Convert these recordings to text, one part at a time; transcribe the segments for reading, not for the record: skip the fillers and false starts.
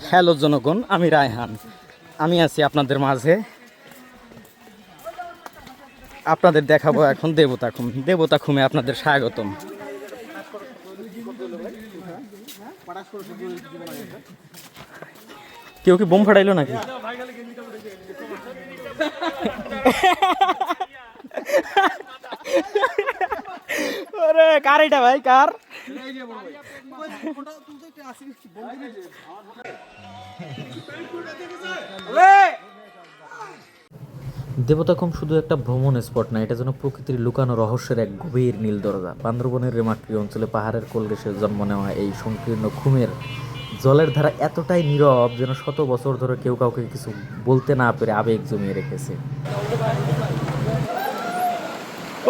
Hello জনগণ, আমি রায়হান। আমি আছি আপনাদের মাঝে। আপনাদের দেখাবো এখন দেবতাখুম। দেবতাখুমে আপনাদের স্বাগতম। কেউ কি বোম ফাটাইলো নাকি? আরে কার এটা ভাই, কার? দেবতাখুম শুধু একটা ভ্রমণ স্পট না, এটা যেন প্রকৃতির লুকানো রহস্যের এক গভীর নীল দরজা। বান্দরবনের রেমাট্রি অঞ্চলে পাহাড়ের কোলদেশে জন্ম নেওয়া এই সংকীর্ণ খুমের জলের ধারা এতটাই নীরব যেন শত বছর ধরে কেউ কাউকে কিছু বলতে না পেরে আবেগ জমিয়ে রেখেছে।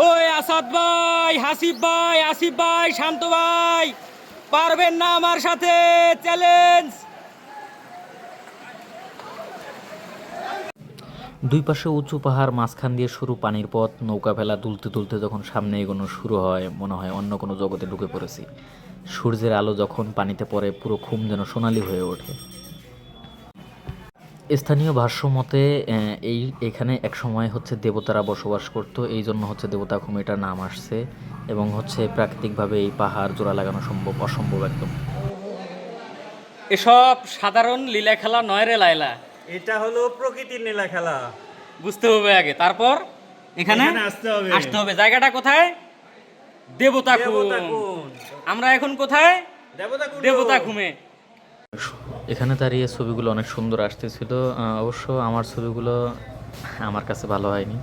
ওই আসাদ ভাই, হাসিব ভাই, আসিফ ভাই, শান্ত ভাই, পারবেন না আমার সাথে? চ্যালেঞ্জ। দুই পাশে উঁচু পাহাড়, মাঝখান দিয়ে সরু পানির পথ। নৌকা ভেলা দুলতে দুলতে যখন সামনে এগোনো শুরু হয়, মনে হয় অন্য কোনো জগতে ঢুকে পড়েছি। সূর্যের আলো যখন পানিতে পড়ে, পুরো খুম যেন সোনালি হয়ে ওঠে। স্থানীয় ভাষ্য মতে এখানে এক সময় দেবতারা বসবাস করত, এই জন্য দেবতাখুম এটার নাম আসছে। এবং প্রাকৃতিকভাবে এই পাহাড় জোড়া লাগানো অসম্ভব একদম। এসব সাধারণ লীলা খেলা নয় রে লাইলা, এটা হলো প্রকৃতির নীলা খেলা। বুঝতে হবে আগে, তারপর এখানে আসতে হবে। জায়গাটা কোথায়? দেবতাখুম। আমরা এখন কোথায়? দেবতাখুমে। এখানে দাঁড়িয়ে ছবিগুলো অনেক সুন্দর আসতেছিল। অবশ্য আমার ছবিগুলো আমার কাছে ভালো হয়নি।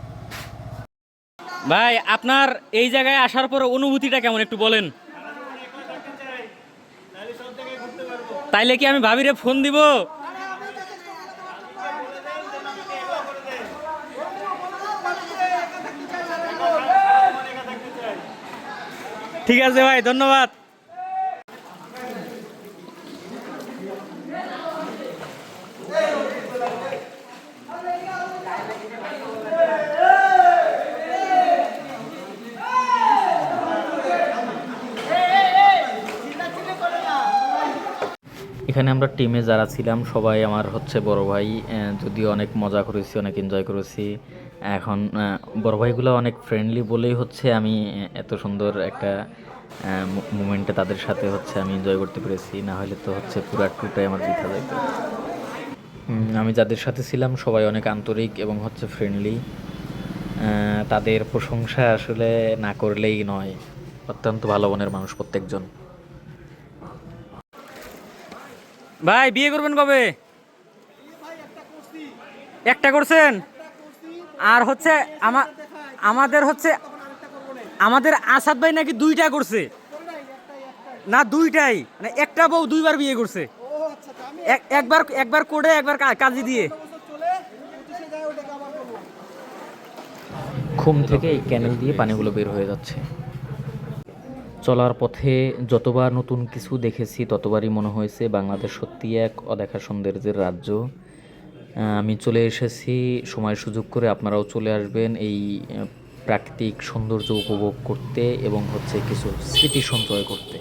ভাই, আপনার এই জায়গায় আসার পর অনুভূতিটা কেমন একটু বলেন। তাইলে কি আমি ভাবিরে ফোন দিব? ঠিক আছে ভাই, ধন্যবাদ। এখানে আমরা টিমে যারা ছিলাম সবাই আমার বড় ভাই। যদিও অনেক মজা করেছি, অনেক এনজয় করেছি। এখন বড় ভাইগুলো অনেক ফ্রেন্ডলি বলেই আমি এত সুন্দর একটা মুমেন্টে তাদের সাথে আমি এনজয় করতে পেরেছি। না হলে তো পুরো ট্যুরটাই আমার বৃথা যেত। আমি যাদের সাথে ছিলাম সবাই অনেক আন্তরিক এবং ফ্রেন্ডলি। তাদের প্রশংসা আসলে না করলেই নয়। অত্যন্ত ভালো মনের মানুষ প্রত্যেকজন। ভাই, বিয়ে করবেন কবে? একটা করছেন? আর আমাদের আমাদের আসাদ ভাই নাকি দুইটা করছে। না, দুইটাই, মানে একটা বউ দুইবার বিয়ে করছে। একবার একবার করে, একবার কাজী দিয়ে। খুম থেকে এই ক্যানেল দিয়ে পানিগুলো বের হয়ে যাচ্ছে। চলার পথে যতবার নতুন কিছু দেখেছি ততবারই মনে হয়েছে বাংলাদেশ সত্যি এক অদেখা সৌন্দর্যের রাজ্য। আমি চলে এসেছি, সময় সুযোগ করে আপনারাও চলে আসবেন এই প্রাকৃতিক সৌন্দর্য উপভোগ করতে এবং কিছু স্মৃতি সঞ্চয় করতে।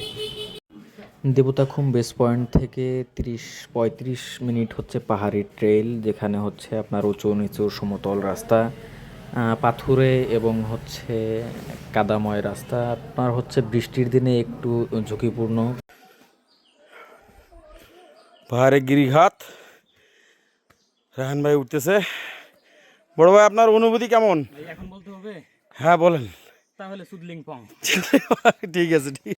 দেবতাখুম বেস পয়েন্ট থেকে 30-35 মিনিট পাহাড়ি ট্রেল, যেখানে আপনার উঁচু নিচু সমতল রাস্তা, পাথুরে এবং কাদাময় রাস্তা। আপনার বৃষ্টির দিনে একটু ঝুঁকিপূর্ণ। পাহাড়ে গিরিঘাট, রাহান ভাই উঠতেছে। বড় ভাই, আপনার অনুভূতি কেমন? এখন বলতে হবে? হ্যাঁ বলেন। তাহলে সুদলিং পং। ঠিক আছে, ঠিক।